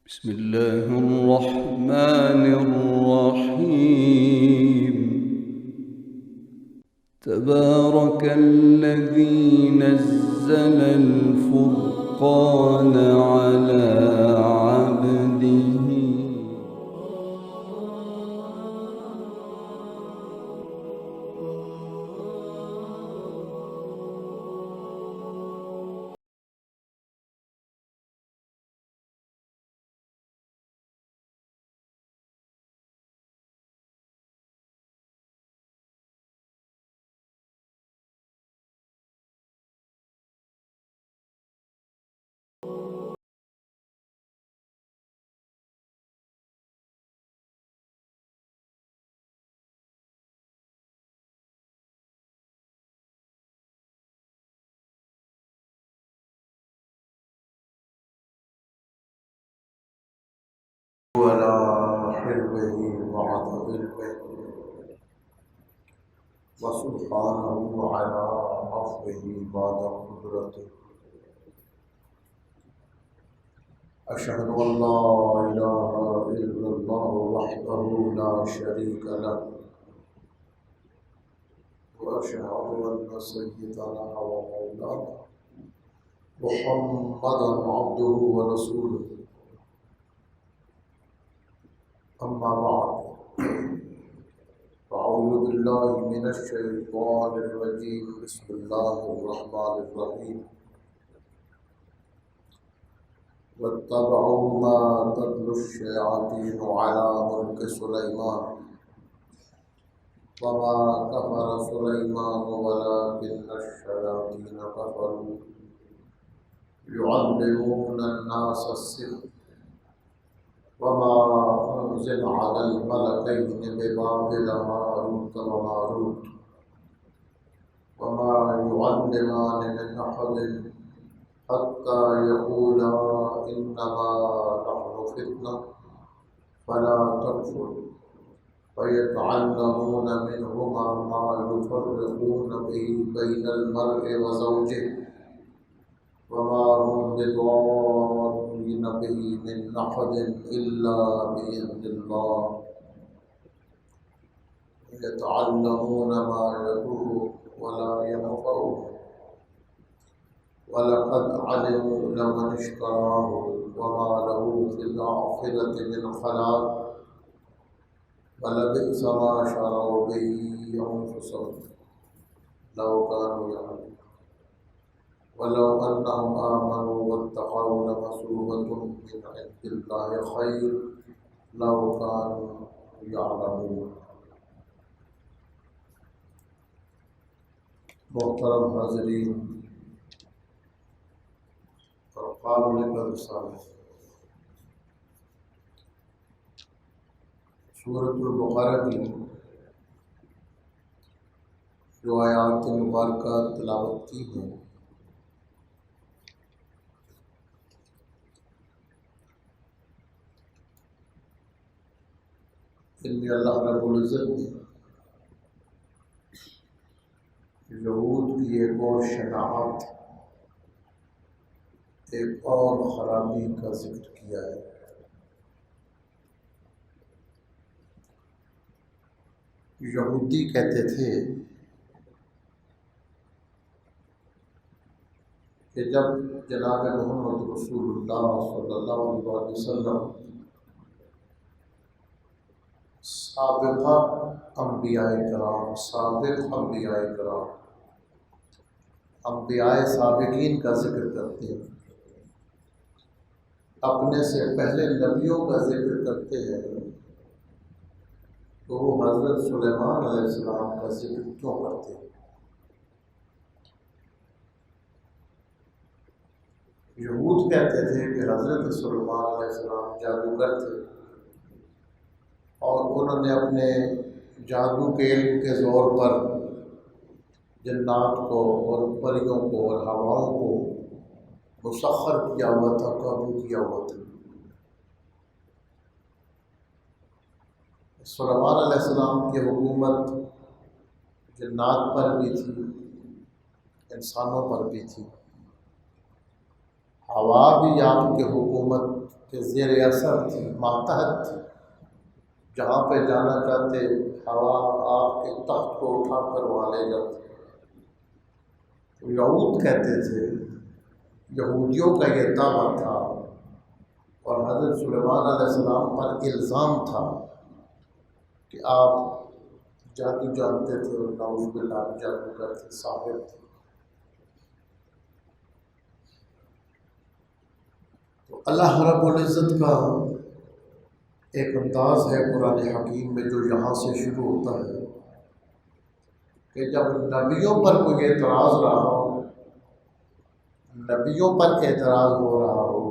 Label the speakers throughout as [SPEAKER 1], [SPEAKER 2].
[SPEAKER 1] بسم الله الرحمن الرحيم. تبارك الذي نزل الفرقان على عبده
[SPEAKER 2] ولا حلوه بعد علمه وسبحانه على عفوه بعد قدرته أشهد أن لا إله إلا الله وحده لا شريك له وأشهد أن سيدنا ومولانا محمدا عبده ورسوله أما بعد أعوذ بالله من الشيطان الرجيم بسم الله الرحمن الرحيم واتبعوا ما تتلو الشياطين على ملك سليمان وما كفر سليمان ولكن الشياطين كفروا يعلمون الناس السحر وما أنزل على الملكين ببابل هاروت وماروت وما يعلمان من أحد حتى يقولا إنما نحن فتنة فلا تكفر ويتعلمون منهما ما يفرقون به بين المرء وزوجه وما هم بضارين به من أحد إلا بإذن الله يتعلمون ما يضر ولا ينفع ولقد علموا لمن اشتراه وما له في الآخرة من خلاق ولبئس ما شروا به أنفسهم لو كانوا يعلمون ولو أنهم آمنوا واتقوا لمثوبة من عند الله خير لو كانوا يعلمون. محترم حاضرین اور قابل قدر سامعین، سورۃ البقرہ کی جو آیات مبارکہ تلاوت کی ہیں، ان میں اللہ رب العزت نے یہود کی ایک اور شناعت، ایک اور خرابی کا ذکر کیا ہے۔ یہودی کہتے تھے کہ جب جناب محمد رسول اللہ صلی اللہ علیہ وسلم سابق انبیاء کرام انبیاء سابقین کا ذکر کرتے ہیں، اپنے سے پہلے نبیوں کا ذکر کرتے ہیں، تو وہ حضرت سلیمان علیہ السلام کا ذکر کیوں کرتے ہیں؟ یہود کہتے تھے کہ حضرت سلیمان علیہ السلام جادوگر تھے اور انہوں نے اپنے جادو کے علم کے زور پر جنات کو اور پریوں کو اور ہواؤں کو مسخر کیا ہوا تھا، قابو کیا ہوا تھا۔ سلیمان علیہ السلام کی حکومت جنات پر بھی تھی، انسانوں پر بھی تھی، ہوا بھی آپ کے حکومت کے زیر اثر تھی، ماتحت تھی، جہاں پہ جانا چاہتے ہوا آپ کے تخت کو اٹھا کر وہاں لے جاتے۔ یہود کہتے تھے، یہودیوں کا یہ دعویٰ تھا، اور حضرت سلیمان علیہ السلام پر الزام تھا کہ آپ جادو جانتے تھے، اور نعوذ باللہ آپ جادوگر تھے، ساحر تھے۔ تو اللہ رب العزت کا ایک انداز ہے قرآن حکیم میں جو یہاں سے شروع ہوتا ہے کہ جب نبیوں پر کوئی اعتراض رہا ہو، نبیوں پر اعتراض ہو رہا ہو،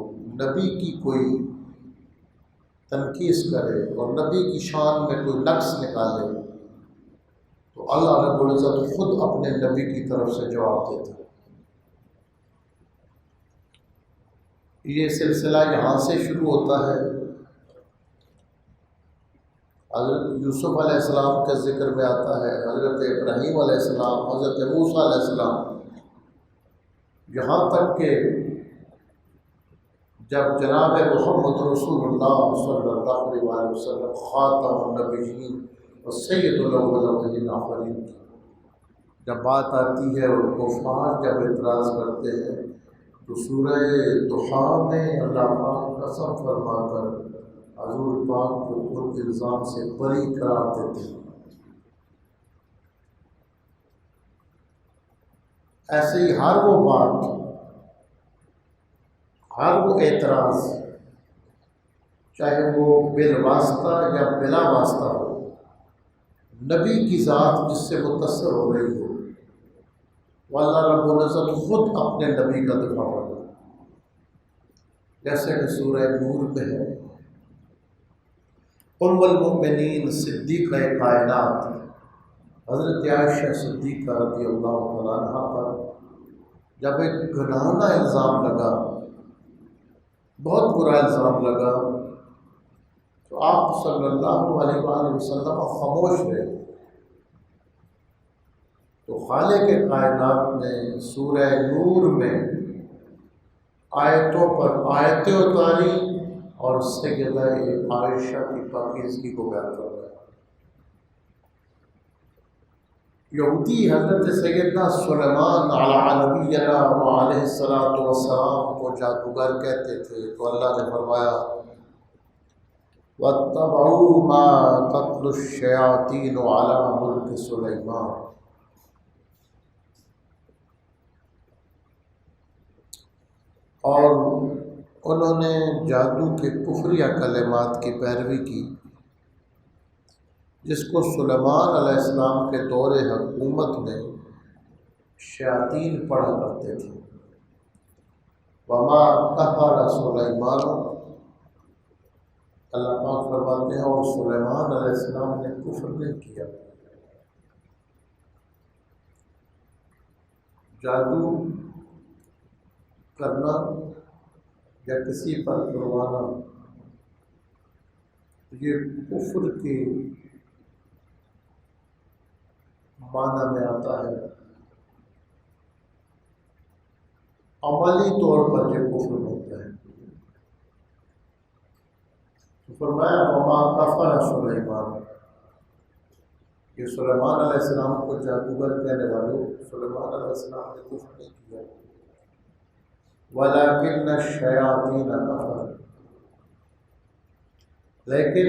[SPEAKER 2] نبی کی کوئی تنقیص کرے اور نبی کی شان میں کوئی نقص نکالے، تو اللہ رب العزت خود اپنے نبی کی طرف سے جواب دیتا ہے۔ یہ سلسلہ یہاں سے شروع ہوتا ہے۔ حضرت یوسف علیہ السلام کے ذکر میں آتا ہے، حضرت ابراہیم علیہ السلام، حضرت موسیٰ علیہ السلام، یہاں تک کہ جب جناب محمد رسول اللہ صلی اللہ علیہ وسلم خاتم النبیین اور سید الاولین والآخرین کی جب بات آتی ہے، اور کفار جب اعتراض کرتے ہیں، تو سورہ ضحیٰ میں اللہ پاک قسم فرما کر حضور پاک کو ان الزام سے بری قرار دیتے ہیں۔ ایسے ہی ہر وہ بات، ہر وہ اعتراض، چاہے وہ بالواسطہ یا بلا واسطہ ہو، نبی کی ذات جس سے متصر ہو رہی ہو، وہ اللہ رب العزت خود اپنے نبی کا دفاع کرتا ہے۔ جیسے کہ سورہ نور میں ہے، ام المؤمنین صدیقہ کائنات حضرت عائشہ صدیقہ رضی اللہ تعالیٰ عنہ پر جب ایک گھناؤنا الزام لگا، بہت برا الزام لگا، تو آپ صلی اللہ علیہ وآلہ وسلم خاموش رہے۔ تو خالق کائنات نے سورہ نور میں آیتوں پر آیتیں اتاری اور سیدہ عائشہ کی پاکیزگی کو بیان کر رہا ہے۔ یہودی حضرت سیدنا سلیمان علیہ نبینا وعلیہ الصلاۃ والسلام کو جادوگر کہتے تھے، تو اللہ نے فرمایا وَاتَّبَعُوا مَا تَتْلُو الشَّيَاطِينُ عَلَىٰ مُلْكِ سُلَيْمَانَ، اور انہوں نے جادو کے کفریہ کلمات کی پیروی کی جس کو سلیمان علیہ السلام کے دور حکومت میں شیاطین پڑھا کرتے تھے۔ وَمَا كَفَرَ سُلَيْمَانُ، اللہ پاک فرماتے ہیں اور سلیمان علیہ السلام نے کفر نہیں کیا۔ جادو کرنا یا کسی پر کروانا یہ کفر کے معنی میں آتا ہے، عملی طور پر یہ کفر ہوتا ہے۔ تو فرمایا وما کفر سلیمان، یہ سلیمان علیہ السلام کو جادوگر کہنے والوں، سلیمان علیہ السلام نے کفر نہیں کیا، وَلَٰكِنَّ الشَّيَاطِينَ كَفَرُوا، لیکن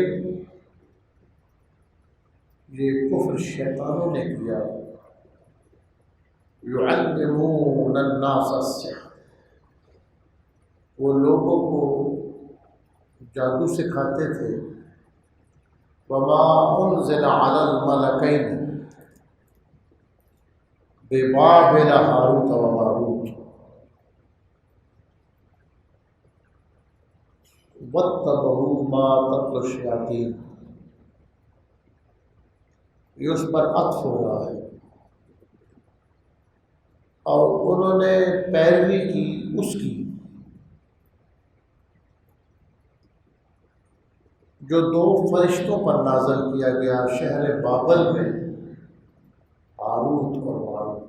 [SPEAKER 2] یہ کفر شیطانوں نے کیا۔ يُعَلِّمُونَ النَّاسَ السِّحْرَ، وہ لوگوں کو جادو سکھاتے تھے۔ وَمَا أُنزِلَ عَلَى الْمَلَكَيْنِ بِبَابِلَ هَارُوتَ وَمَارُوتَ وَاتَّبَعُوا مَا تَتْلُو الشَّيَاطِينُ، یہ اس پر عطف ہو رہا ہے، اور انہوں نے پیروی کی اس کی جو دو فرشتوں پر نازل کیا گیا شہر بابل میں، ہاروت اور ماروت۔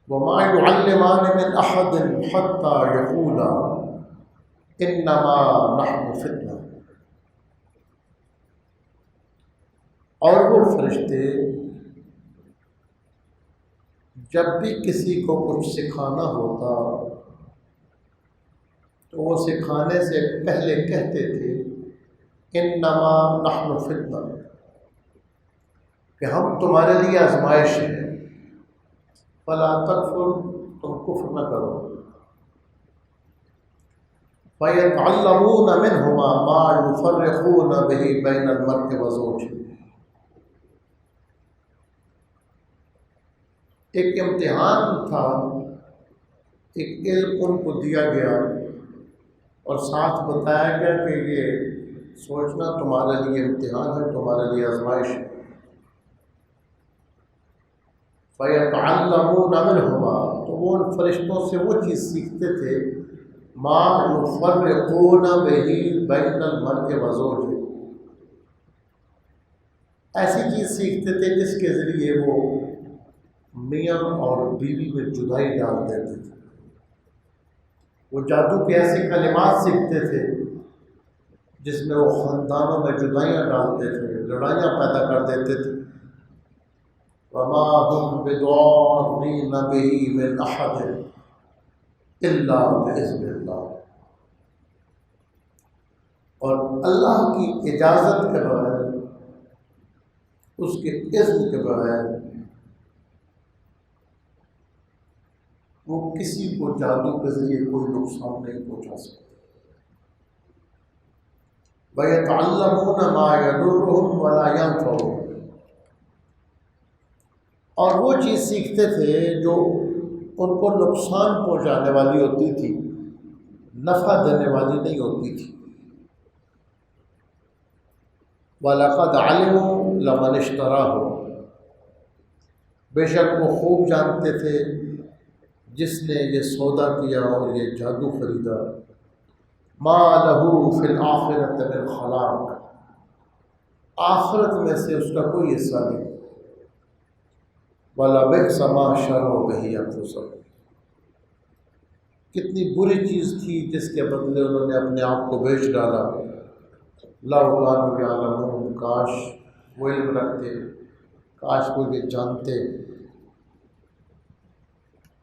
[SPEAKER 2] وما يعلمان من احد حتى يقولا انما نحن فتنہ، اور وہ فرشتے جب بھی کسی کو کچھ سکھانا ہوتا تو وہ سکھانے سے پہلے کہتے تھے انما نحن فتنہ، کہ ہم تمہارے لیے آزمائش ہیں، فلا تکفر، تم کفر نہ کرو، فَيَتَعَلَّمُونَ مِنْهُمَا مَا يُفَرِّقُونَ بِهِ بَيْنَ الْمَرْءِ وَزَوْجِهِ۔ ایک امتحان تھا، ایک علم ان کو دیا گیا اور ساتھ بتایا گیا کہ یہ سوچنا تمہارے لیے امتحان ہے، تمہارے لیے آزمائش ہے۔ فَيَتَعَلَّمُونَ مِنْهُمَا، تو وہ ان فرشتوں سے وہ چیز سیکھتے تھے مَا يُفَرِّقُونَ بِهِ بَيْنَ الْمَرْءِ وَزَوْجِهِ، ایسی چیز سیکھتے تھے جس کے ذریعے وہ میاں اور بیوی میں جدائی ڈال دیتے تھے۔ وہ جادو کے ایسے کلمات سیکھتے تھے جس میں وہ خاندانوں میں جدائیاں ڈالتے تھے، لڑائیاں پیدا کر دیتے تھے۔ وما هم بضارين به من احد الا باذن اللہ، اور اللہ کی اجازت کے بغیر، اس کے اذن کے بغیر وہ کسی کو جادو کے ذریعے کوئی نقصان نہیں پہنچا سکتے۔ وَيَتَعَلَّمُونَ مَا يَضُرُّهُمْ وَلَا يَنفَعُهُمْ، اور وہ چیز سیکھتے تھے جو ان کو نقصان پہنچانے والی ہوتی تھی، نفع دینے والی نہیں ہوتی تھی۔ وَلَقَدْ عَلِمُوا لَمَنِ اشْتَرَاهُ، بے شک وہ خوب جانتے تھے جس نے یہ سودا کیا اور یہ جادو خریدا، مَا لَهُ فِي الْآخِرَةِ مِنْ خَلَاقٍ، آخرت میں سے اس کا کوئی حصہ نہیں۔ وَلَبِئْسَ مَا شَرَوْا بِهِ أَنفُسَهُمْ، کتنی بری چیز تھی جس کے بدلے انہوں نے اپنے آپ کو بیچ ڈالا۔ لَوْ كَانُوا يَعْلَمُونَ، کاش وہ علم رکھتے، کاش وہ یہ جانتے۔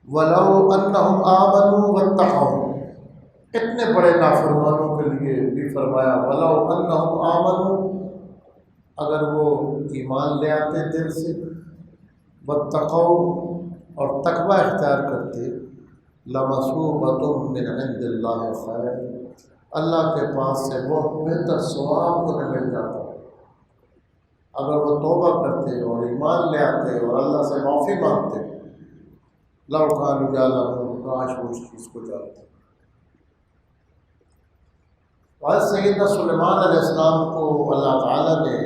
[SPEAKER 2] وَلَوْ أَنَّهُمْ آمَنُوا وَاتَّقَوْا، اتنے بڑے نافرمانوں کے لیے بھی فرمایا وَلَوْ أَنَّهُمْ آمَنُوا، اگر وہ ایمان لے آتے دل سے، وَاتَّقَوْا، اور تقوی اختیار کرتے، لَمَثُوبَةٌ مِّنْ عِندِ اللَّهِ خَيْرٌ، اللہ کے پاس سے بہت بہتر ثواب انہیں مل جاتا۔ اگر وہ توبہ کرتے اور ایمان لے آتے اور اللہ سے معافی مانگتے، لَوْ كَانُوا يَعْلَمُونَ، کاش وہ اس چیز کو جانتے۔ حضرت سیدنا سلیمان علیہ السلام کو اللہ تعالیٰ نے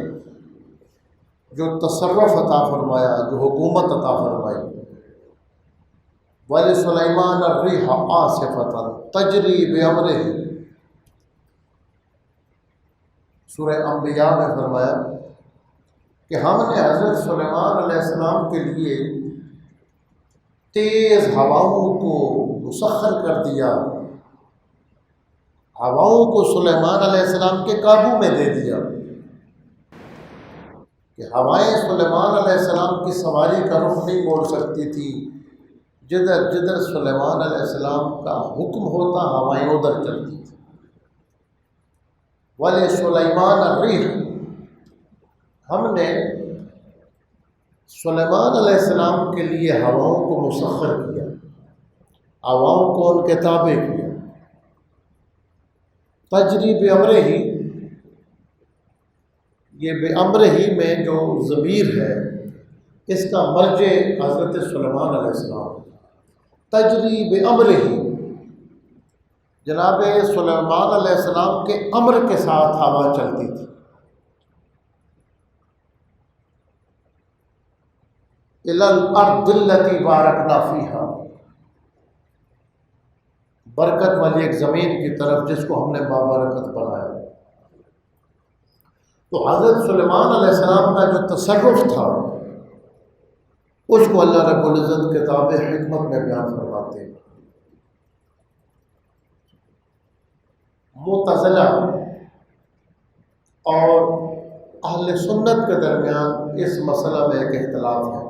[SPEAKER 2] جو تصرف عطا فرمایا، جو حکومت عطا فرمائی، وَلِسُلَيْمَانَ الرِّيحَ عَاصِفَةً تَجْرِي بِأَمْرِهِ، سورہ انبیاء میں فرمایا کہ ہم نے حضرت سلیمان علیہ السلام کے لیے تیز ہواؤں کو مسخر کر دیا، ہواؤں کو سلیمان علیہ السلام کے قابو میں دے دیا، کہ ہوائیں سلیمان علیہ السلام کی سواری کا رخ نہیں موڑ سکتی تھی، جدھر جدھر سلیمان علیہ السلام کا حکم ہوتا ہوائیں ادھر چلتی تھی۔ وَلِسُلَيْمَانَ الرِّيحَ، ہم نے سلیمان علیہ السلام کے لیے ہواؤں کو مسخر کیا، ہواؤں کو ان کے تابع کیا۔ تجری بِأَمْرِهِ، یہ بِأَمْرِهِ میں جو ضمیر ہے اس کا مرجع حضرت سلیمان علیہ السلام۔ تجری بِأَمْرِهِ، جناب سلیمان علیہ السلام کے امر کے ساتھ ہوا چلتی تھی۔ إِلَى الْأَرْضِ الَّتِي بَارَكْنَا فِيهَا، برکت والی ایک زمین کی طرف جس کو ہم نے بابرکت بنایا۔ تو حضرت سلیمان علیہ السلام کا جو تصرف تھا اس کو اللہ رب العزت کتاب حکمت میں بیان فرماتے ہیں۔ معتزلہ اور اہل سنت کے درمیان اس مسئلہ میں ایک اختلاف ہے،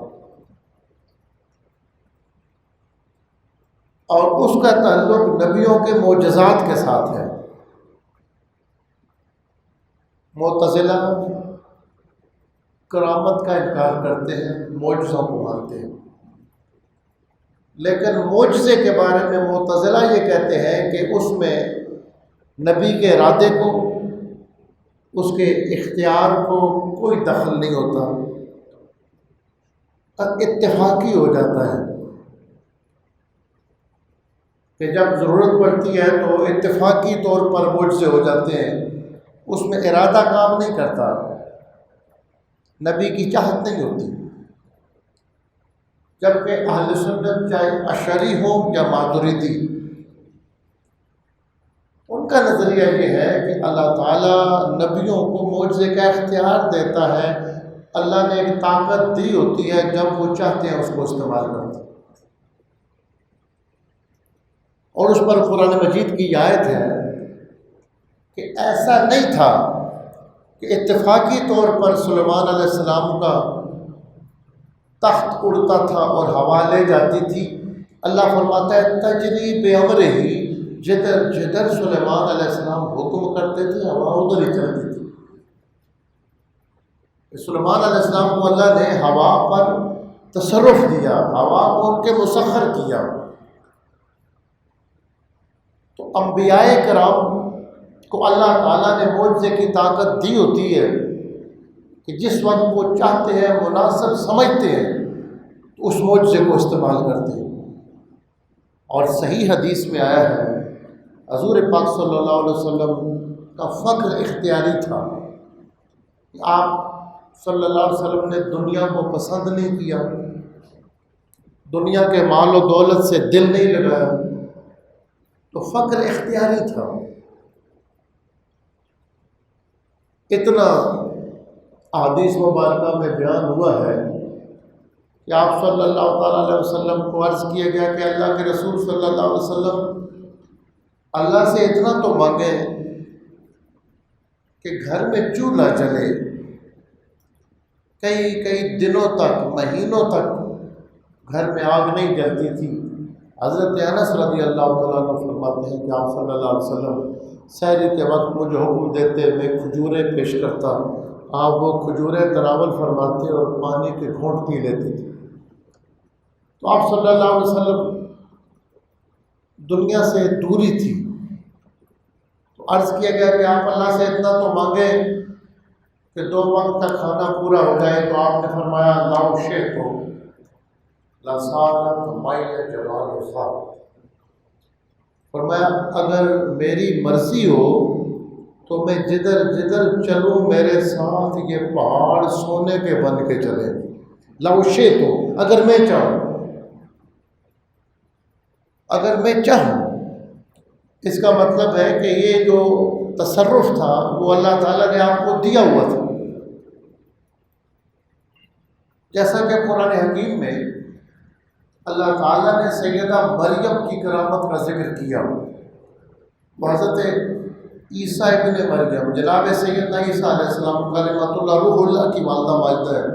[SPEAKER 2] اور اس کا تعلق نبیوں کے معجزات کے ساتھ ہے۔ معتزلہ کرامت کا انکار کرتے ہیں، معجزوں کو مانتے ہیں، لیکن معجزے کے بارے میں معتزلہ یہ کہتے ہیں کہ اس میں نبی کے ارادے کو، اس کے اختیار کو کوئی دخل نہیں ہوتا، اتفاقی ہو جاتا ہے کہ جب ضرورت پڑتی ہے تو اتفاقی طور پر معجزے ہو جاتے ہیں، اس میں ارادہ کام نہیں کرتا، نبی کی چاہت نہیں ہوتی۔ جبکہ اہل سنت چاہے اشعری ہو یا ماتریدی، ان کا نظریہ یہ ہے کہ اللہ تعالیٰ نبیوں کو معجزے کا اختیار دیتا ہے، اللہ نے ایک طاقت دی ہوتی ہے، جب وہ چاہتے ہیں اس کو استعمال کرتے ہیں۔ اور اس پر قرآن مجید کی آیت ہے کہ ایسا نہیں تھا کہ اتفاقی طور پر سلیمان علیہ السلام کا تخت اڑتا تھا اور ہوا لے جاتی تھی۔ اللہ فرماتا ہے تجری بامرہ ہی، جدھر جدھر سلیمان علیہ السلام حکم کرتے تھے ہوا ادھر ہی چلتی تھی۔ سلیمان علیہ السلام کو اللہ نے ہوا پر تصرف دیا، ہوا کو ان کے مسخر کیا۔ تو انبیاء کرام کو اللہ تعالیٰ نے معجزے کی طاقت دی ہوتی ہے کہ جس وقت وہ چاہتے ہیں، مناسب سمجھتے ہیں، تو اس معجزے کو استعمال کرتے ہیں۔ اور صحیح حدیث میں آیا ہے، حضور پاک صلی اللہ علیہ وسلم کا فخر اختیاری تھا کہ آپ صلی اللہ علیہ وسلم نے دنیا کو پسند نہیں کیا، دنیا کے مال و دولت سے دل نہیں لگایا، تو فخر اختیاری تھا۔ اتنا احادیث مبارکہ میں بیان ہوا ہے کہ آپ صلی اللہ تعالیٰ علیہ وسلم کو عرض کیا گیا کہ اللہ کے رسول صلی اللہ علیہ وسلم اللہ سے اتنا تو مانگیں کہ گھر میں چولہا جلے، کئی دنوں تک، مہینوں تک گھر میں آگ نہیں جلتی تھی۔ حضرت انس رضی اللہ تعالیٰ عنہ فرماتے ہیں کہ آپ صلی اللہ علیہ وسلم سحری کے وقت مجھے حکم دیتے، میں کھجوریں پیش کرتا، آپ وہ کھجوریں تناول فرماتے اور پانی کے گھونٹ پی لیتے تھے۔ تو آپ صلی اللہ علیہ وسلم دنیا سے دوری تھی، تو عرض کیا گیا کہ آپ اللہ سے اتنا تو مانگیں کہ 2 وقت کا کھانا پورا ہو جائے۔ تو آپ نے فرمایا لاؤ شیخ کو لسانت مائل جلال و صاحب، فرمایا اگر میری مرضی ہو تو میں جدھر جدھر چلوں میرے ساتھ یہ پہاڑ سونے کے بن کے چلے، لو شئت، اگر میں چاہوں، اگر میں چاہوں۔ اس کا مطلب ہے کہ یہ جو تصرف تھا وہ اللہ تعالیٰ نے آپ کو دیا ہوا تھا۔ جیسا کہ قرآن حکیم میں اللہ تعالیٰ نے سیدہ مریم کی کرامت کا ذکر کیا، حضرت عیسیٰ ابن مریم، جناب سیدنا عیسیٰ علیہ السلام کلمۃ اللہ روح اللہ کی والدہ ماجدہ ہے،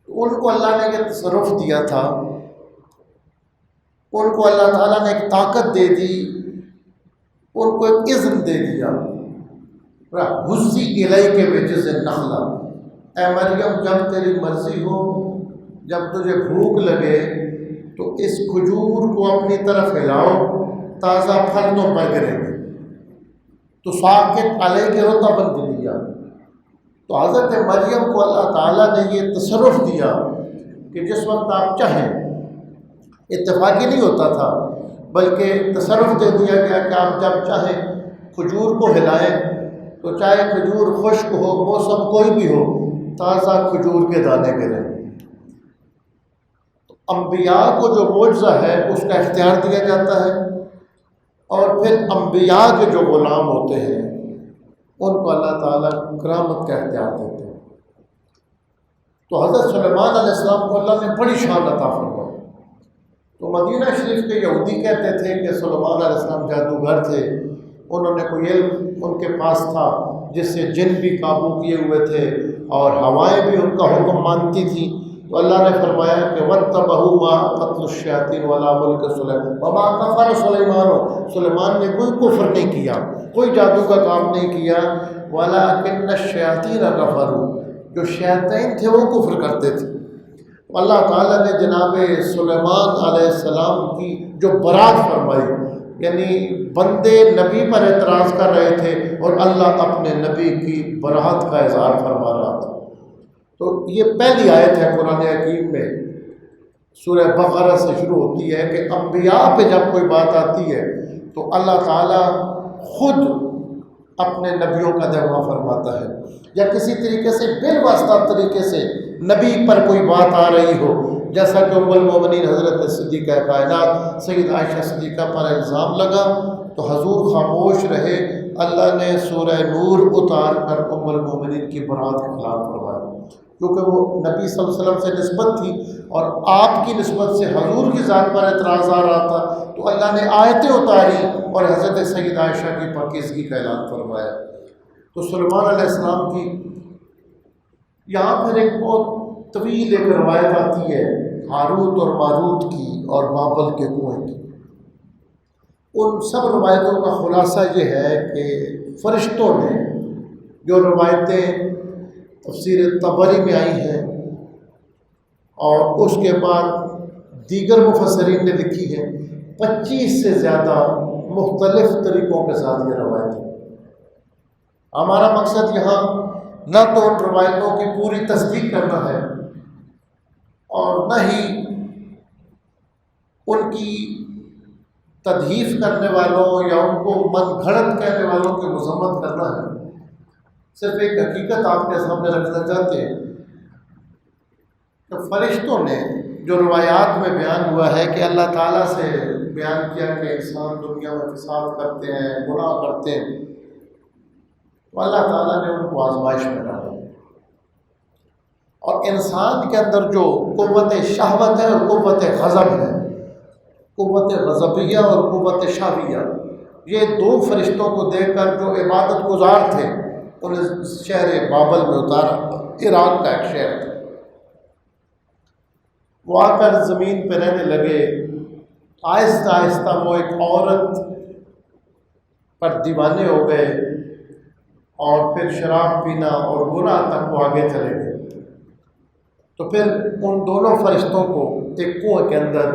[SPEAKER 2] ان کو اللہ نے یہ تصرف دیا تھا، ان کو اللہ تعالیٰ نے ایک طاقت دے دی، ان کو ایک اذن دے دیا، حزی الیک بجذع النخلہ، اے مریم جب تیری مرضی ہو، جب تجھے بھوک لگے تو اس کھجور کو اپنی طرف ہلاؤ، تازہ پھل تو پڑ گریں گے، تو ساکت علیہ کے رطبا جنیا۔ تو حضرت مریم کو اللہ تعالیٰ نے یہ تصرف دیا کہ جس وقت آپ چاہیں، اتفاقی نہیں ہوتا تھا بلکہ تصرف دے دیا گیا کہ آپ جب چاہیں کھجور کو ہلائیں، تو چاہے کھجور خشک ہو، موسم کوئی بھی ہو، تازہ کھجور کے دانے گریں۔ انبیاء کو جو معجزہ ہے اس کا اختیار دیا جاتا ہے، اور پھر انبیاء کے جو غلام ہوتے ہیں ان کو اللہ تعالیٰ کرامت کا اختیار دیتے ہیں۔ تو حضرت سلیمان علیہ السلام کو اللہ نے بڑی شان عطا فرمائی۔ تو مدینہ شریف کے یہودی کہتے تھے کہ سلیمان علیہ السلام جادوگر تھے، انہوں نے کوئی علم ان کے پاس تھا جس سے جن بھی قابو کیے ہوئے تھے اور ہوائیں بھی ان کا حکم مانتی تھیں۔ تو اللہ نے فرمایا کہ وَاتَّبَعُوا مَا تَتْلُو الشَّيَاطِينُ عَلَىٰ مُلْكِ سُلَيْمَانَ وَمَا كَفَرَ سُلَيْمَانُ، سلیمان نے کوئی کفر نہیں کیا، کوئی جادو کا کام نہیں کیا، وَلَٰكِنَّ الشَّيَاطِينَ كَفَرُوا، جو شیاطین تھے وہ کفر کرتے تھے۔ اللہ تعالیٰ نے جناب سلیمان علیہ السلام کی جو برات فرمائی، یعنی بندے نبی پر اعتراض کر رہے تھے اور اللہ اپنے نبی کی برات کا اظہار فرما رہا تھا۔ تو یہ پہلی آیت ہے قرآن حکیم میں، سورہ بقرہ سے شروع ہوتی ہے کہ انبیاء پہ جب کوئی بات آتی ہے تو اللہ تعالیٰ خود اپنے نبیوں کا دعویٰ فرماتا ہے، یا کسی طریقے سے بالواسطہ طریقے سے نبی پر کوئی بات آ رہی ہو، جیسا کہ ام المومنین حضرت صدیقہ کائنات سید عائشہ صدیقہ پر الزام لگا تو حضور خاموش رہے، اللہ نے سورہ نور اتار کر ام المومنین کی برات کا اعلان فرمایا، کیونکہ وہ نبی صلی اللہ علیہ وسلم سے نسبت تھی اور آپ کی نسبت سے حضور کی ذات پر اعتراض آ رہا تھا، تو اللہ نے آیتیں اتاری اور حضرت سید عائشہ کی پاکیزگی کا اعلان فرمایا۔ تو سلیمان علیہ السلام کی یہاں پھر ایک بہت طویل ایک روایت آتی ہے ہاروت اور ماروت کی اور بابل کے کنویں کی۔ ان سب روایتوں کا خلاصہ یہ ہے کہ فرشتوں نے جو روایتیں تفسیر طبری میں آئی ہیں اور اس کے بعد دیگر مفسرین نے لکھی ہیں، 25 سے زیادہ مختلف طریقوں کے ساتھ یہ روایتیں۔ ہمارا مقصد یہاں نہ تو ان روایتوں کی پوری تصدیق کرنا ہے اور نہ ہی ان کی تدحیف کرنے والوں یا ان کو من گھڑت کہنے والوں کی مذمت کرنا ہے، صرف ایک حقیقت آپ کے سامنے رکھنا چاہتے ہیں کہ فرشتوں نے جو روایات میں بیان ہوا ہے کہ اللہ تعالیٰ سے بیان کیا کہ انسان دنیا میں فساد کرتے ہیں، گناہ کرتے ہیں، تو اللہ تعالیٰ نے ان کو آزمائش میں ڈالا، اور انسان کے اندر جو قوت شہوت ہے اور قوت غضب ہے، قوت غضبیہ اور قوت شہویہ، یہ دو فرشتوں کو دیکھ کر جو عبادت گزار تھے انہیں شہر بابل میں اتارا، عراق کا ایک شہر تھا، وہ آ کر زمین پہ رہنے لگے۔ آہستہ آہستہ وہ ایک عورت پر دیوانے ہو گئے اور پھر شراب پینا اور گناہ تک وہ آگے چلے گئے۔ تو پھر ان دونوں فرشتوں کو ایک کنویں کے اندر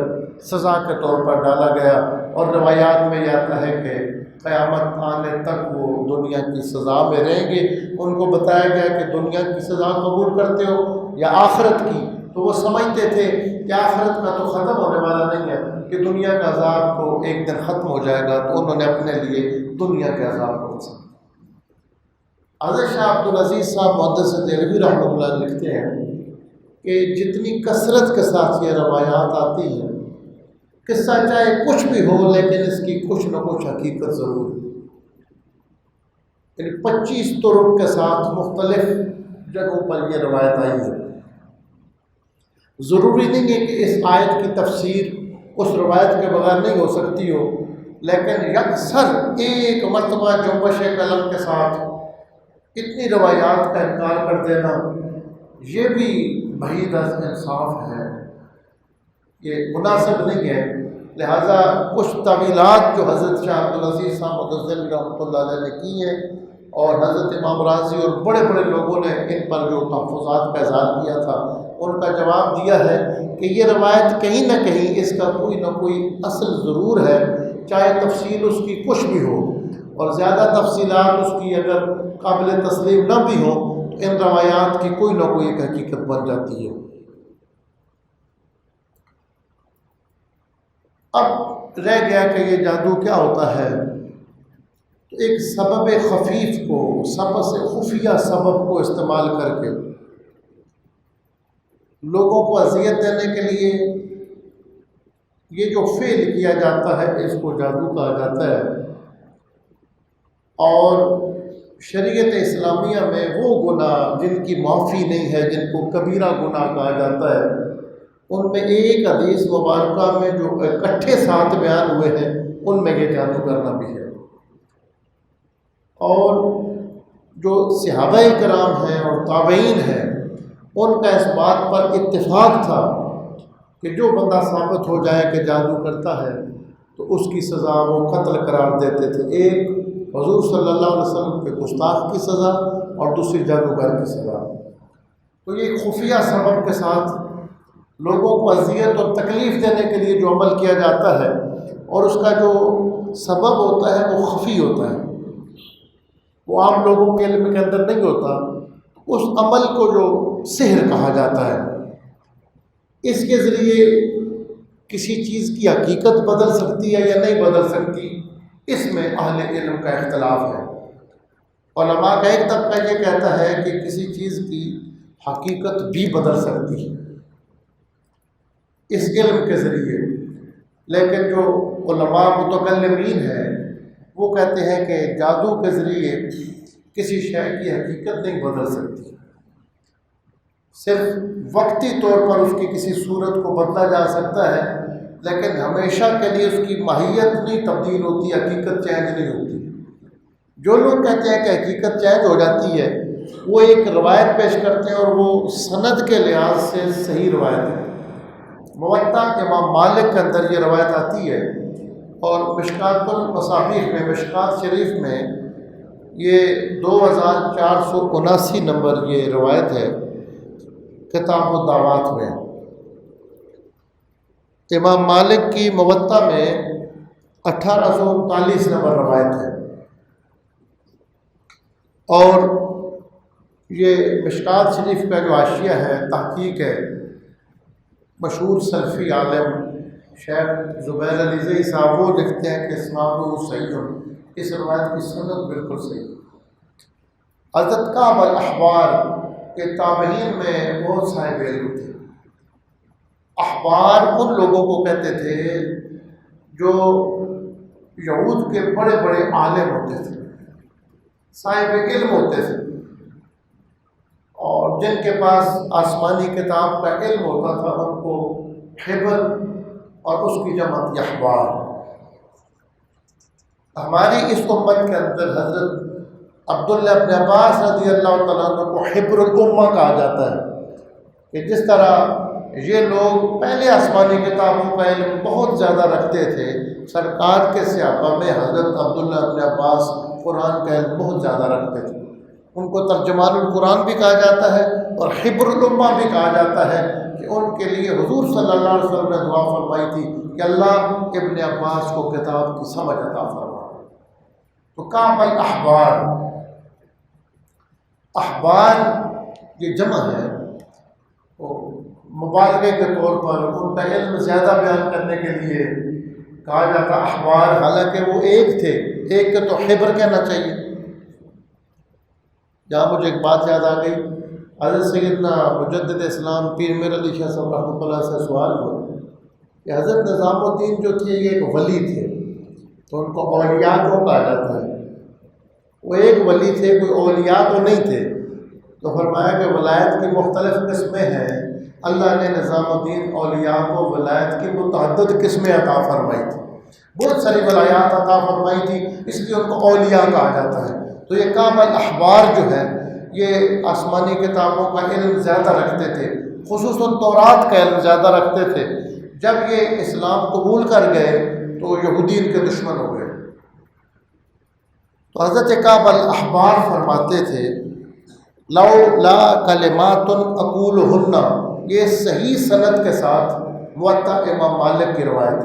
[SPEAKER 2] سزا کے طور پر ڈالا گیا، اور روایات میں یہ آتا ہے کہ قیامت آنے تک وہ دنیا کی سزا میں رہیں گے۔ ان کو بتایا گیا کہ دنیا کی سزا قبول کرتے ہو یا آخرت کی، تو وہ سمجھتے تھے کہ آخرت کا تو ختم ہونے والا نہیں ہے، کہ دنیا کا عذاب تو ایک دن ختم ہو جائے گا، تو انہوں نے اپنے لیے دنیا کے عذاب کو پسند۔ حضرت شاہ عبدالعزیز صاحب محدث دہلوی رحمۃ اللہ علیہ لکھتے ہیں کہ جتنی کثرت کے ساتھ یہ روایات آتی ہیں، قصہ چاہے کچھ بھی ہو لیکن اس کی کچھ نہ کچھ حقیقت ضرور ہے، یعنی 25 طرق کے ساتھ مختلف جگہوں پر یہ روایت آئی ہے۔ ضروری نہیں ہے کہ اس آیت کی تفسیر اس روایت کے بغیر نہیں ہو سکتی ہو، لیکن یکسر ایک مرتبہ جنبش قلم کے ساتھ اتنی روایات کا انکار کر دینا یہ بھی بعید از انصاف ہے، یہ مناسب نہیں ہے۔ لہٰذا کچھ تعویلات جو حضرت شاہ عبدالعزیز صاحب مدثر رحمۃ اللہ علیہ نے کی ہیں، اور حضرت امام راضی اور بڑے بڑے لوگوں نے ان پر جو تحفظات کا اظہار کیا تھا، ان کا جواب دیا ہے کہ یہ روایت کہیں نہ کہیں اس کا کوئی نہ کوئی اصل ضرور ہے، چاہے تفصیل اس کی کچھ بھی ہو، اور زیادہ تفصیلات اس کی اگر قابل تسلیم نہ بھی ہو تو ان روایات کی کوئی نہ کوئی ایک حقیقت بن جاتی ہے۔ اب رہ گیا کہ یہ جادو کیا ہوتا ہے، تو ایک سبب خفیف کو، سبب سے خفیہ سبب کو استعمال کر کے لوگوں کو اذیت دینے کے لیے یہ جو فعل کیا جاتا ہے اس کو جادو کہا جاتا ہے، اور شریعت اسلامیہ میں وہ گناہ جن کی معافی نہیں ہے، جن کو کبیرہ گناہ کہا جاتا ہے، ان میں ایک حدیث مبارکہ میں جو اکٹھے ساتھ بیان ہوئے ہیں ان میں یہ جادو کرنا بھی ہے۔ اور جو صحابہ کرام ہیں اور تابعین ہیں ان کا اس بات پر اتفاق تھا کہ جو بندہ ثابت ہو جائے کہ جادو کرتا ہے تو اس کی سزا وہ قتل قرار دیتے تھے۔ ایک حضور صلی اللہ علیہ وسلم کے گستاخ کی سزا اور دوسری جادوگر کی سزا۔ تو یہ خفیہ سبب کے ساتھ لوگوں کو اذیت اور تکلیف دینے کے لیے جو عمل کیا جاتا ہے اور اس کا جو سبب ہوتا ہے وہ خفی ہوتا ہے، وہ عام لوگوں کے علم کے اندر نہیں ہوتا، اس عمل کو جو سحر کہا جاتا ہے، اس کے ذریعے کسی چیز کی حقیقت بدل سکتی ہے یا نہیں بدل سکتی، اس میں اہل علم کا اختلاف ہے۔ علماء کا ایک طبقہ یہ کہتا ہے کہ کسی چیز کی حقیقت بھی بدل سکتی ہے اس علم کے ذریعے، لیکن جو علماء متکلمین ہیں وہ کہتے ہیں کہ جادو کے ذریعے کسی شے کی حقیقت نہیں بدل سکتی، صرف وقتی طور پر اس کی کسی صورت کو بدلا جا سکتا ہے، لیکن ہمیشہ کے لیے اس کی ماہیت نہیں تبدیل ہوتی، حقیقت چینج نہیں ہوتی۔ جو لوگ کہتے ہیں کہ حقیقت چینج ہو جاتی ہے وہ ایک روایت پیش کرتے ہیں اور وہ سند کے لحاظ سے صحیح روایت ہے۔ موطا امام مالک کے اندر یہ روایت آتی ہے، اور مشکات المصابیح میں، مشکات شریف میں یہ 2479 نمبر یہ روایت ہے کتاب الدعوات میں۔ امام مالک کی موطا میں 1839 نمبر روایت ہے، اور یہ مشکات شریف کا جو حاشیہ ہے، تحقیق ہے، مشہور سلفی عالم شیخ زبیر علی زئی صاحب وہ لکھتے ہیں کہ اسنادہ صحیح، اس روایت کی سند بالکل صحیح۔ حضرت کعب الاحبار کے تابعین میں بہت صاحب علم تھے۔ احبار ان لوگوں کو کہتے تھے جو یہود کے بڑے بڑے عالم ہوتے تھے، صاحب علم ہوتے تھے، اور جن کے پاس آسمانی کتاب کا علم ہوتا تھا ان کو حبر اور اس کی جمع احبار۔ ہماری اس امت کے اندر حضرت عبداللہ ابن عباس رضی اللہ تعالیٰ عنہ کو حبر الامہ کہا جاتا ہے، کہ جس طرح یہ لوگ پہلے آسمانی کتابوں کا علم بہت زیادہ رکھتے تھے، سرکار کے صحابہ میں حضرت عبداللہ ابن عباس قرآن کا علم بہت زیادہ رکھتے تھے۔ ان کو ترجمان القرآن بھی کہا جاتا ہے اور حبر الامہ بھی کہا جاتا ہے، کہ ان کے لیے حضور صلی اللہ علیہ وسلم نے دعا فرمائی تھی کہ اللہ ابن عباس کو کتاب کی سمجھ عطا فرما۔ تو کعب الاحبار، احبار یہ جمع ہے، مبالغے کے طور پر ان کا علم زیادہ بیان کرنے کے لیے کہا جاتا احبار، حالانکہ وہ ایک تھے، ایک کے تو حبر کہنا چاہیے۔ جہاں مجھے ایک بات یاد آ گئی، حضرت سیدنا مجدد اسلام پیر میر علی شاہ صاحب رحمۃ اللہ سے سوال ہوا کہ حضرت نظام الدین جو تھے یہ ایک ولی تھے، تو ان کو اولیاء کیوں کہا جاتا ہے؟ وہ ایک ولی تھے، کوئی اولیاء تو نہیں تھے۔ تو فرمایا کہ ولایت کی مختلف قسمیں ہیں، اللہ نے نظام الدین اولیاء کو ولایت کی متعدد قسمیں عطا فرمائی تھی، بہت ساری ولایات عطا فرمائی تھی، اس لیے ان کو اولیاء کہا جاتا ہے۔ تو یہ کعب الاحبار جو ہے یہ آسمانی کتابوں کا علم زیادہ رکھتے تھے، خصوصاً تورات کا علم زیادہ رکھتے تھے۔ جب یہ اسلام قبول کر گئے تو یہودی ان کے دشمن ہو گئے۔ تو حضرت کعب الاحبار فرماتے تھے لولا کلمات اقولہن، یہ صحیح سند کے ساتھ موطا امام مالک کی روایت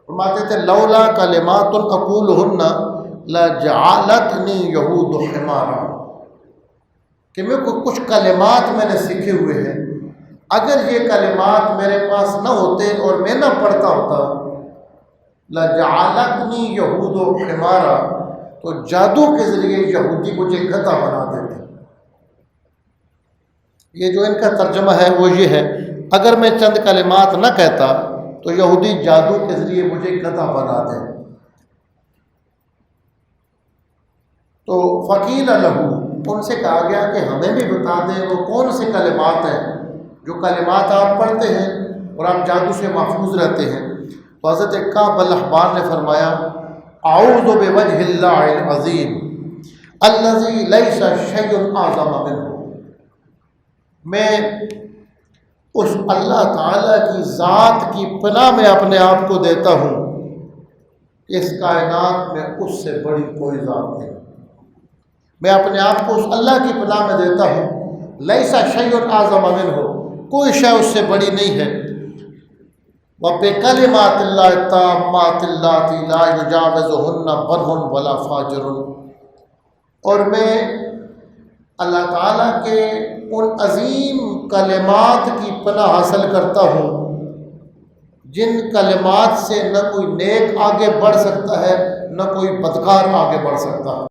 [SPEAKER 2] فرماتے تھے لولا کلمات اقولہن لجعلتنی یہود حمارا، کہ میں کو کچھ کلمات میں نے سیکھے ہوئے ہیں، اگر یہ کلمات میرے پاس نہ ہوتے اور میں نہ پڑھتا ہوتا لجعلتنی یہود حمارا، تو جادو کے ذریعے یہودی مجھے گدھا بنا دیتے۔ یہ جو ان کا ترجمہ ہے وہ یہ ہے، اگر میں چند کلمات نہ کہتا تو یہودی جادو کے ذریعے مجھے گدھا بنا دیں۔ تو فقیل لہو، ان سے کہا گیا کہ ہمیں بھی بتا دیں وہ کون سے کلمات ہیں جو کلمات آپ پڑھتے ہیں اور آپ جادو سے محفوظ رہتے ہیں۔ تو حضرت کعب الاحبار نے فرمایا اعوذ بوجہ اللہ العظیم الذی لیس شیء اعظم منہ، میں اس اللہ تعالیٰ کی ذات کی پناہ میں اپنے آپ کو دیتا ہوں، اس کائنات میں اس سے بڑی کوئی ذات نہیں۔ میں اپنے آپ کو اس اللہ کی پناہ میں دیتا ہوں، لیس شیء اعظم منہ، کوئی شے اس سے بڑی نہیں ہے۔ وَبِكَلِمَاتِ اللَّهِ التَّامَّاتِ اللَّاتِي لَا يُجَاوِزُهُنَّ بَرٌّ وَلَا فَاجِرٌ، اور میں اللہ تعالیٰ کے ان عظیم کلمات کی پناہ حاصل کرتا ہوں جن کلمات سے نہ کوئی نیک آگے بڑھ سکتا ہے نہ کوئی بدکار آگے بڑھ سکتا ہے۔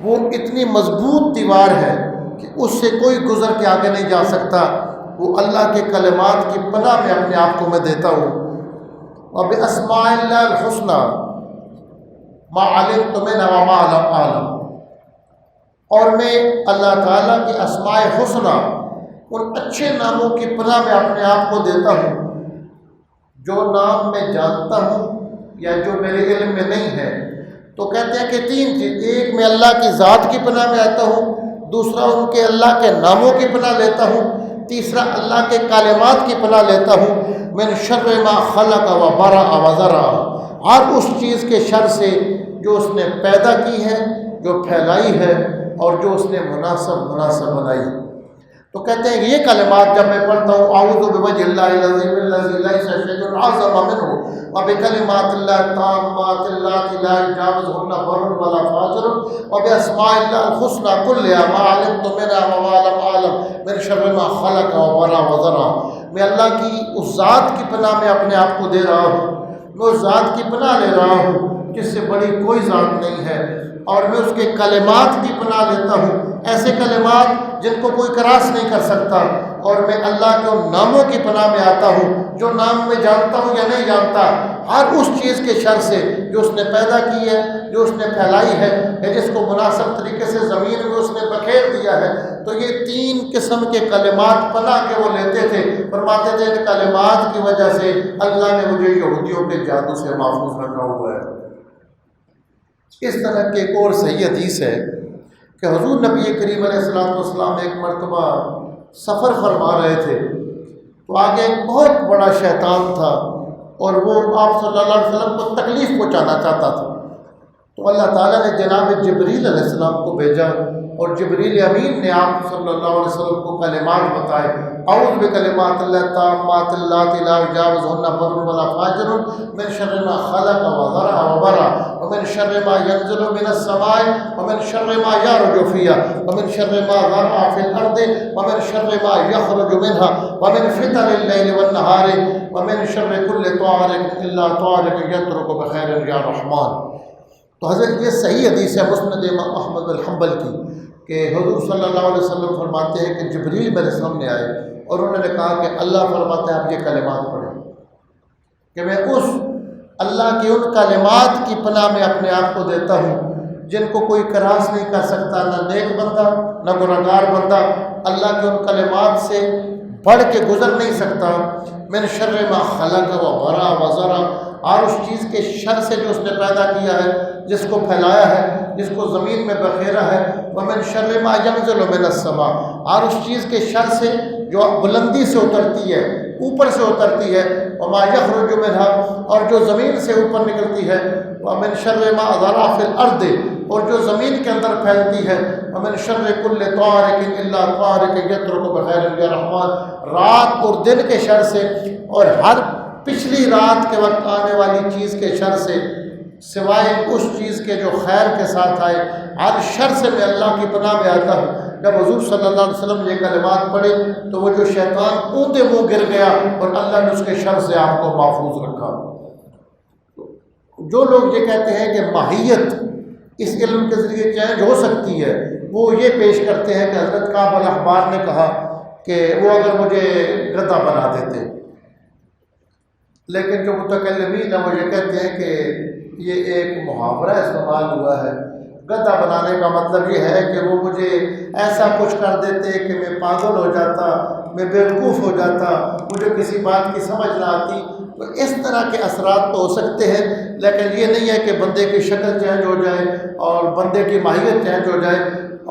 [SPEAKER 2] وہ اتنی مضبوط دیوار ہے کہ اس سے کوئی گزر کے آگے نہیں جا سکتا۔ وہ اللہ کے کلمات کی پناہ میں اپنے آپ کو میں دیتا ہوں۔ وَبِأَسْمَاءِ اللَّهِ الْحُسْنَى مَا عَلِمْتُ مِنْهَا وَمَا لَمْ أَعْلَمْ، اور میں اللہ تعالیٰ کے اسماء حسنہ ان اچھے ناموں کی پناہ میں اپنے آپ کو دیتا ہوں جو نام میں جانتا ہوں یا جو میرے علم میں نہیں ہے۔ تو کہتے ہیں کہ تین چیز، ایک میں اللہ کی ذات کی پناہ میں آتا ہوں، دوسرا ان کے اللہ کے ناموں کی پناہ لیتا ہوں، تیسرا اللہ کے کلمات کی پناہ لیتا ہوں۔ من شر ما خلق و برأ و ذرا، ہر اس چیز کے شر سے جو اس نے پیدا کی ہے، جو پھیلائی ہے اور جو اس نے مناسب بنائی۔ تو کہتے ہیں یہ کلمات جب میں پڑھتا ہوں، اعوذ بوجہ اللہ العظیم الذی لیس شیء اعظم منہ وبکلمات اللہ التامات اللتی لا یجاوزہن بر ولا فاجر وباسماء اللہ الحسنى کلھا ما علمت منها وما لم اعلم من شر ما خلق وبرأ وذرا۔ میں اللہ کی اس ذات کی پناہ میں اپنے آپ کو دے رہا ہوں، میں اس ذات کی پناہ لے رہا ہوں جس سے بڑی کوئی ذات نہیں ہے، اور میں اس کے کلمات کی پناہ لیتا ہوں، ایسے کلمات جن کو کوئی کراس نہیں کر سکتا، اور میں اللہ کے ان ناموں کی پناہ میں آتا ہوں جو نام میں جانتا ہوں یا نہیں جانتا، ہر اس چیز کے شر سے جو اس نے پیدا کی ہے، جو اس نے پھیلائی ہے، یا جس کو مناسب طریقے سے زمین میں اس نے بکھیر دیا ہے۔ تو یہ تین قسم کے کلمات پناہ کے وہ لیتے تھے، فرماتے تھے ان کلمات کی وجہ سے اللہ نے مجھے یہودیوں کے جادو سے محفوظ رکھا ہوا ہے۔ اس طرح کی ایک اور صحیح حدیث ہے کہ حضور نبی کریم علیہ السلام ایک مرتبہ سفر فرما رہے تھے، تو آگے ایک بہت بڑا شیطان تھا اور وہ آپ صلی اللہ علیہ وسلم کو تکلیف پہنچانا چاہتا تھا۔ تو اللہ تعالیٰ نے جناب جبریل علیہ السلام کو بھیجا، اور جبریل امین نے آپ صلی اللہ علیہ وسلم کو کلمات بتائے، اعوذ بکلمات اللہ التامات اللتی لا یجاوزہن بر ولا فاجر من شر ما خلق وذرأ وبرأ ومن شر ما ينزل من السماء ومن شر ما يعرج فيها ومن شر ما ذرأ في الأرض ومن شر ما يخرج منها ومن فتن الليل والنهار ومن شر كل طارق إلا طارق يطرق بخير یا رحمان۔ تو حضرت یہ صحیح حدیث ہے مسند امام احمد بن حنبل کی کہ حضور صلی اللہ علیہ وسلم فرماتے ہیں کہ جبریل میرے سامنے آئے اور انہوں نے کہا کہ اللہ فرماتا ہے آپ یہ کلمات پڑھیں، کہ میں اس اللہ کی ان کلمات کی پناہ میں اپنے آپ کو دیتا ہوں جن کو کوئی کراس نہیں کر سکتا، نہ نیک بندہ نہ گنہگار بندہ اللہ کے ان کلمات سے بڑھ کے گزر نہیں سکتا۔ من شر ما خلق و برأ و ذرا، اور اس چیز کے شر سے جو اس نے پیدا کیا ہے، جس کو پھیلایا ہے، جس کو زمین میں بکھیرا ہے، ومن شر ما ينزل من السماء، اور اس چیز کے شر سے جو بلندی سے اترتی ہے، اوپر سے اترتی ہے، وما يخرج منها، اور جو زمین سے اوپر نکلتی ہے، ومن شر ما ذرأ في الارض، اور جو زمین کے اندر پھیلتی ہے، ومن شر كل طارق الا طارق يطرق بخير یا رحمان، رات اور دن کے شر سے اور ہر پچھلی رات کے وقت آنے والی چیز کے شر سے، سوائے اس چیز کے جو خیر کے ساتھ آئے، ہر شر سے میں اللہ کی پناہ میں آتا ہوں۔ جب حضور صلی اللہ علیہ وسلم یہ کلمات پڑھے تو وہ جو شیطان اوندا منہ گر گیا اور اللہ نے اس کے شر سے آپ کو محفوظ رکھا۔ جو لوگ یہ کہتے ہیں کہ ماہیت اس علم کے ذریعے چینج ہو سکتی ہے، وہ یہ پیش کرتے ہیں کہ حضرت کعب الاحبار نے کہا کہ وہ اگر مجھے گدھا بنا دیتے، لیکن جو متکلمین ہیں وہ یہ کہتے ہیں کہ یہ ایک محاورہ استعمال ہوا ہے گدھا بنانے کا مطلب یہ ہے کہ وہ مجھے ایسا کچھ کر دیتے کہ میں پاگل ہو جاتا، میں بیوقوف ہو جاتا، مجھے کسی بات کی سمجھ نہ آتی۔ تو اس طرح کے اثرات تو ہو سکتے ہیں، لیکن یہ نہیں ہے کہ بندے کی شکل چینج ہو جائے اور بندے کی ماہیت چینج ہو جائے۔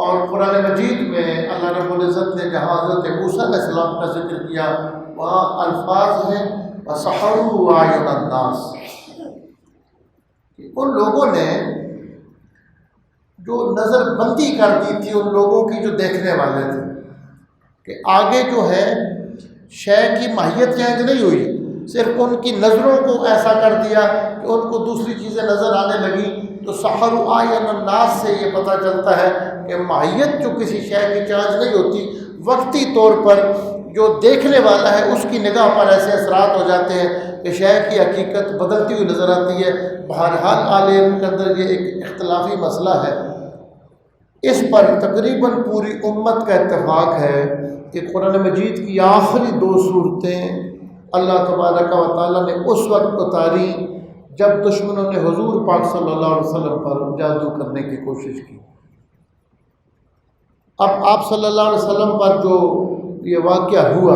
[SPEAKER 2] اور قرآن مجید میں اللہ رب العزت نے جہاں حضرت موسیٰ علیہ السلام کا ذکر کیا وہاں الفاظ ہیں وَسَحَرُوا أَعْيُنَ النَّاسِ، کہ ان لوگوں نے جو نظر بندی کر دی تھی ان لوگوں کی جو دیکھنے والے تھے، کہ آگے جو ہے شے کی ماہیت چینج نہیں ہوئی، صرف ان کی نظروں کو ایسا کر دیا کہ ان کو دوسری چیزیں نظر آنے لگیں۔ تو سحروا اعین الناس سے یہ پتہ چلتا ہے کہ ماہیت جو کسی شے کی چینج نہیں ہوتی، وقتی طور پر جو دیکھنے والا ہے اس کی نگاہ پر ایسے اثرات ہو جاتے ہیں کہ شے کی حقیقت بدلتی ہوئی نظر آتی ہے۔ بہرحال اہل علم کے اندر یہ ایک اختلافی مسئلہ ہے، اس پر تقریباً پوری امت کا اتفاق ہے کہ قرآن مجید کی آخری 2 صورتیں اللہ تبارک و تعالیٰ نے اس وقت اتاری جب دشمنوں نے حضور پاک صلی اللہ علیہ وسلم پر جادو کرنے کی کوشش کی۔ اب آپ صلی اللہ علیہ وسلم پر جو یہ واقعہ ہوا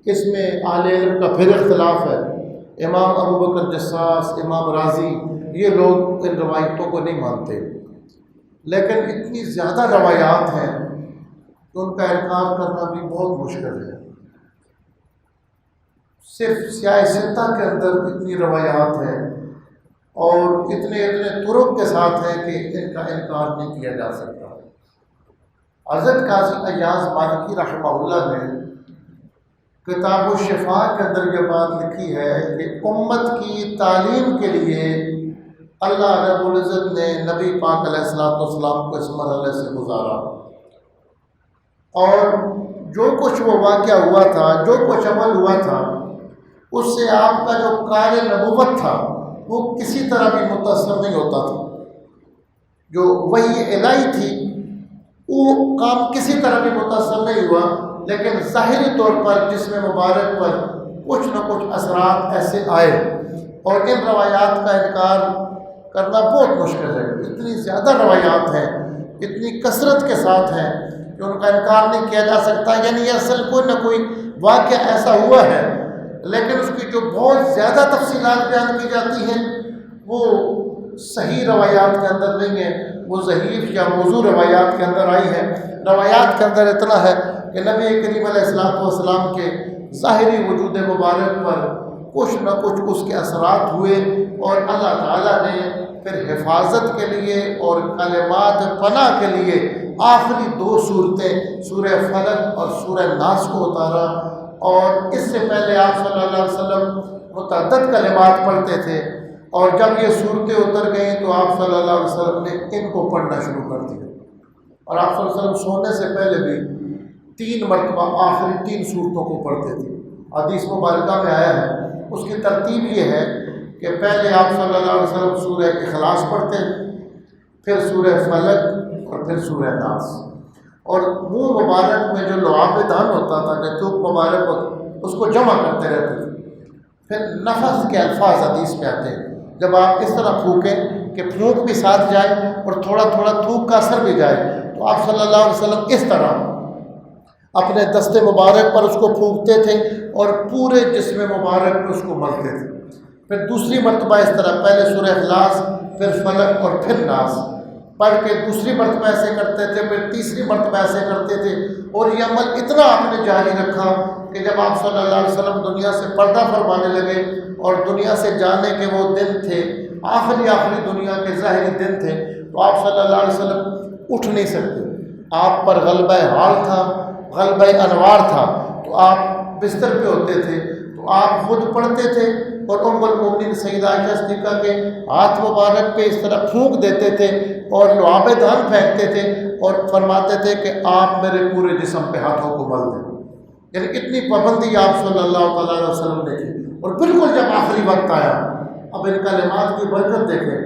[SPEAKER 2] اس میں اہل علم کا پھر اختلاف ہے۔ امام ابو بکر جساس، امام رازی، یہ لوگ ان روایتوں کو نہیں مانتے، لیکن اتنی زیادہ روایات ہیں کہ ان کا انکار کرنا بھی بہت مشکل ہے۔ صرف سیاہ ستہ کے اندر اتنی روایات ہیں اور اتنے طرق کے ساتھ ہیں کہ ان کا انکار نہیں کیا جا سکتا۔ حضرت قاضی ایاز مالکی رحمہ اللہ نے کتاب الشفاء کے اندر یہ بات لکھی ہے کہ امت کی تعلیم کے لیے اللہ رب العزت نے نبی پاک علیہ السلام کو اس مرحلے سے گزارا، اور جو کچھ وہ واقعہ ہوا تھا، جو کچھ عمل ہوا تھا، اس سے آپ کا جو کار نبوت تھا وہ کسی طرح بھی متاثر نہیں ہوتا تھا۔ جو وحی الہی تھی وہ کام کسی طرح بھی متاثر نہیں ہوا، لیکن ظاہری طور پر جسم مبارک پر کچھ نہ کچھ اثرات ایسے آئے، اور ان روایات کا انکار کرنا بہت مشکل ہے۔ اتنی زیادہ روایات ہیں، اتنی کثرت کے ساتھ ہیں کہ ان کا انکار نہیں کیا جا سکتا۔ یعنی یہ اصل کوئی نہ کوئی واقعہ ایسا ہوا ہے، لیکن اس کی جو بہت زیادہ تفصیلات بیان کی جاتی ہیں وہ صحیح روایات کے اندر نہیں ہے، وہ ضعیف یا موضوع روایات کے اندر آئی ہے۔ روایات کے اندر اتنا ہے کہ نبی کریم علیہ السلام کے ظاہری وجود مبارک پر کچھ نہ کچھ اس کے اثرات ہوئے، اور اللہ تعالیٰ نے پھر حفاظت کے لیے اور کلمات پناہ کے لیے آخری 2 صورتیں سورہ فلق اور سورہ ناس کو اتارا۔ اور اس سے پہلے آپ صلی اللہ علیہ وسلم متعدد کلمات پڑھتے تھے، اور جب یہ صورتیں اتر گئیں تو آپ صلی اللہ علیہ وسلم نے ان کو پڑھنا شروع کر دیا، اور آپ صلی اللہ علیہ وسلم سونے سے پہلے بھی 3 مرتبہ آخری 3 صورتوں کو پڑھتے تھے۔ حدیث مبارکہ میں آیا ہے، اس کی ترتیب یہ ہے کہ پہلے آپ صلی اللہ علیہ وسلم سورہ اخلاص پڑھتے، پھر سورہ فلق اور پھر سورہ ناس، اور منہ مبارک میں جو لعاب دہن ہوتا تھا کہ تھوک مبارک ہوتا اس کو جمع کرتے رہتے تھے۔ پھر نفس کے الفاظ حدیث میں آتے ہیں، جب آپ اس طرح پھونکیں کہ پھونک بھی ساتھ جائے اور تھوڑا تھوڑا تھوک کا اثر بھی جائے، تو آپ صلی اللہ علیہ وسلم اس طرح اپنے دست مبارک پر اس کو پھونکتے تھے اور پورے جسم مبارک پہ اس کو ملتے تھے۔ پھر دوسری مرتبہ اس طرح، پہلے سورہ اخلاص، پھر فلق اور پھر ناس پڑھ کے دوسری مرتبہ ایسے کرتے تھے، پھر تیسری مرتبہ ایسے کرتے تھے، اور یہ عمل اتنا آپ نے جاری رکھا کہ جب آپ صلی اللہ علیہ وسلم دنیا سے پردہ فرمانے لگے اور دنیا سے جانے کے وہ دن تھے، آخری دنیا کے ظاہری دن تھے، تو آپ صلی اللہ علیہ وسلم اٹھ نہیں سکتے، آپ پر غلبہ حال تھا، غلبہ انوار تھا، تو آپ بستر پہ ہوتے تھے تو آپ خود پڑھتے تھے، اور ام المؤمنین سیدہ عائشہ صدیقہ کے ہاتھ مبارک پہ اس طرح پھونک دیتے تھے اور لعاب دہن پھینکتے تھے اور فرماتے تھے کہ آپ میرے پورے جسم پہ ہاتھوں کو مل دیں۔ یعنی اتنی پابندی آپ صلی اللہ تعالیٰ علیہ وسلم نے کی، اور بالکل جب آخری وقت آیا، اب ان کلمات کی برکت دیکھیں،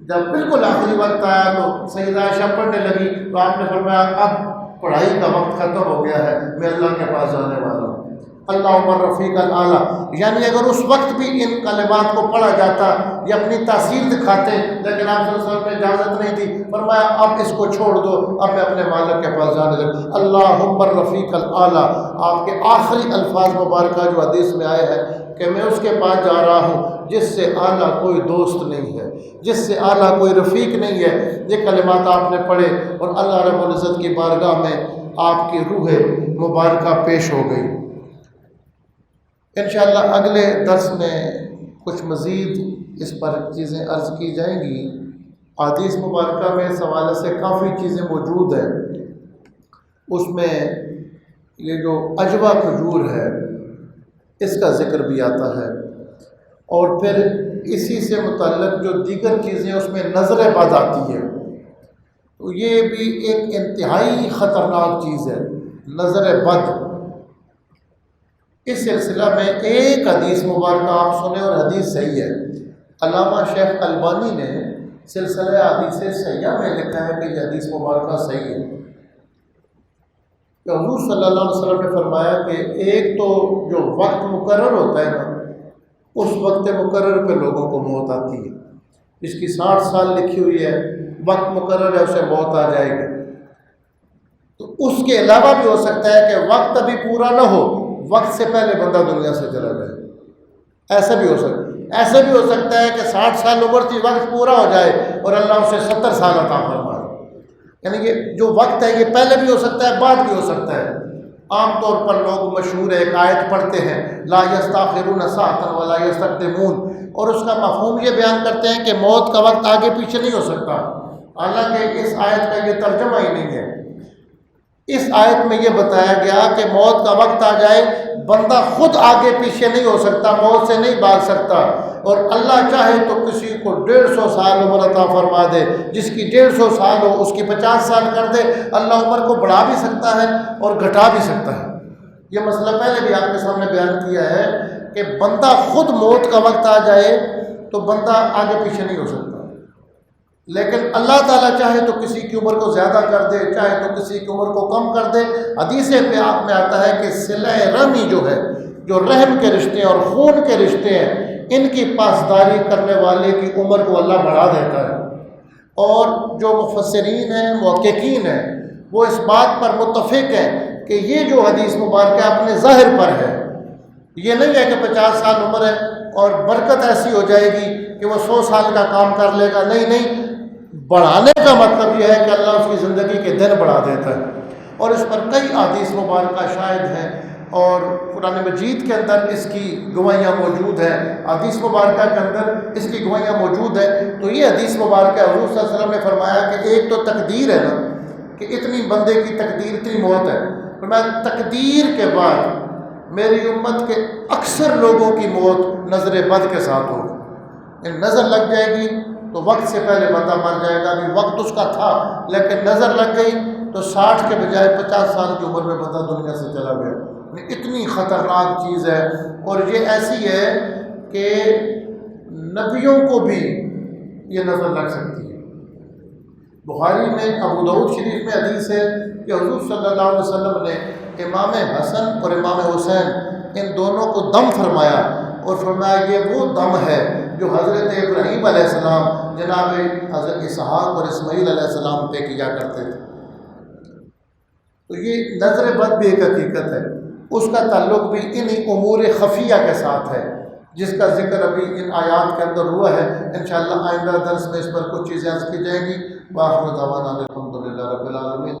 [SPEAKER 2] جب بالکل آخری وقت آیا تو سیدہ عائشہ پڑھنے لگی تو آپ نے فرمایا اب پڑھائی کا وقت ختم ہو گیا ہے، میں اللہ کے پاس جانے والا ہوں۔ اللہم رفیق الاعلیٰ، یعنی اگر اس وقت بھی ان کلمات کو پڑھا جاتا یہ اپنی تاثیر دکھاتے، لیکن آپ صلی اللہ علیہ وسلم نے اجازت نہیں دی، فرمایا اب اس کو چھوڑ دو، اب میں اپنے مالک کے پاس جانے لگا۔ اللہم رفیق الاعلیٰ، آپ کے آخری الفاظ مبارکہ جو حدیث میں آئے ہیں کہ میں اس کے پاس جا رہا ہوں جس سے اعلیٰ کوئی دوست نہیں ہے، جس سے اعلیٰ کوئی رفیق نہیں ہے۔ یہ کلمات آپ نے پڑھے اور اللہ رب العزت کی بارگاہ میں آپ کی روح مبارکہ پیش ہو گئی۔ انشاءاللہ اگلے درس میں کچھ مزید اس پر چیزیں عرض کی جائیں گی۔ حدیث مبارکہ میں اس حوالے سے کافی چیزیں موجود ہیں، اس میں یہ جو عجوہ کھجور ہے اس کا ذکر بھی آتا ہے، اور پھر اسی سے متعلق جو دیگر چیزیں اس میں نظر بد آتی ہے، تو یہ بھی ایک انتہائی خطرناک چیز ہے، نظر بد۔ اس سلسلہ میں ایک حدیث مبارکہ آپ سنیں اور حدیث صحیح ہے۔ علامہ شیخ البانی نے سلسلہ حدیث صحیحہ میں لکھا ہے کہ یہ حدیث مبارکہ صحیح ہے کہ حضور صلی اللہ علیہ وسلم نے فرمایا کہ ایک تو جو وقت مقرر ہوتا ہے نا، اس وقت مقرر پہ لوگوں کو موت آتی ہے، جس کی 60 سال لکھی ہوئی ہے، وقت مقرر ہے اسے موت آ جائے گی۔ تو اس کے علاوہ بھی ہو سکتا ہے کہ وقت ابھی پورا نہ ہو، وقت سے پہلے بندہ دنیا سے چلا جائے، ایسا بھی ہو سکتا ہے۔ ایسا بھی ہو سکتا ہے کہ 60 سال عمر تھی، وقت پورا ہو جائے اور اللہ اسے 70 سال عطا فرمائے۔ یعنی یہ جو وقت ہے یہ پہلے بھی ہو سکتا ہے، بعد بھی ہو سکتا ہے۔ عام طور پر لوگ مشہور ایک آیت پڑھتے ہیں، لا یستاخرون ساعۃ ولا یستقدمون، اور اس کا مفہوم یہ بیان کرتے ہیں کہ موت کا وقت آگے پیچھے نہیں ہو سکتا، حالانکہ اس آیت کا یہ ترجمہ ہی نہیں ہے۔ اس آیت میں یہ بتایا گیا کہ موت کا وقت آ جائے، بندہ خود آگے پیچھے نہیں ہو سکتا، موت سے نہیں بھاگ سکتا، اور اللہ چاہے تو کسی کو 150 سال عمر عطا فرما دے، جس کی 150 سال ہو اس کی 50 سال کر دے، اللہ عمر کو بڑھا بھی سکتا ہے اور گھٹا بھی سکتا ہے۔ یہ مسئلہ پہلے بھی آپ کے سامنے بیان کیا ہے کہ بندہ خود موت کا وقت آ جائے تو بندہ آگے پیچھے نہیں ہو سکتا، لیکن اللہ تعالیٰ چاہے تو کسی کی عمر کو زیادہ کر دے، چاہے تو کسی کی عمر کو کم کر دے۔ حدیث پاک میں آتا ہے کہ صلہ رحمی جو ہے، جو رحم کے رشتے ہیں اور خون کے رشتے ہیں، ان کی پاسداری کرنے والے کی عمر کو اللہ بڑھا دیتا ہے۔ اور جو مفسرین ہیں، محققین ہیں، وہ اس بات پر متفق ہیں کہ یہ جو حدیث مبارکہ اپنے ظاہر پر ہے، یہ نہیں ہے کہ 50 سال عمر ہے اور برکت ایسی ہو جائے گی کہ وہ 100 سال کا کام کر لے گا، نہیں، بڑھانے کا مطلب یہ ہے کہ اللہ اس کی زندگی کے دن بڑھا دیتا ہے۔ اور اس پر کئی احادیث مبارکہ شاہد ہیں، اور قرآن مجید کے اندر اس کی گواہیاں موجود ہیں، حدیث مبارکہ کے اندر اس کی گواہیاں موجود ہیں۔ تو یہ حدیث مبارکہ حضور صلی اللہ علیہ وسلم نے فرمایا کہ ایک تو تقدیر ہے نا، کہ اتنی بندے کی تقدیر، اتنی موت ہے، فرمایا تقدیر کے بعد میری امت کے اکثر لوگوں کی موت نظر بد کے ساتھ ہوگی۔ نظر لگ جائے گی تو وقت سے پہلے بندہ مر جائے گا، ابھی وقت اس کا تھا لیکن نظر لگ گئی تو 60 کے بجائے 50 سال کی عمر میں بندہ دنیا سے چلا گیا۔ اتنی خطرناک چیز ہے، اور یہ ایسی ہے کہ نبیوں کو بھی یہ نظر لگ سکتی ہے۔ بخاری میں، ابو داؤد شریف میں حدیث ہے کہ حضور صلی اللہ علیہ وسلم نے امام حسن اور امام حسین ان دونوں کو دم فرمایا، اور فرمایا یہ وہ دم ہے جو حضرت ابراہیم علیہ السلام جناب حضرت اسحاق اور اسماعیل علیہ السلام پہ کیا کرتے تھے۔ تو یہ نظر بد بھی ایک حقیقت ہے، اس کا تعلق بھی انہی امور خفیہ کے ساتھ ہے جس کا ذکر ابھی ان آیات کے اندر ہوا ہے۔ انشاءاللہ آئندہ درس میں اس پر کچھ چیزیں عرض کی جائیں گی۔ وآخر دعوانا الحمدللہ رب العالمین۔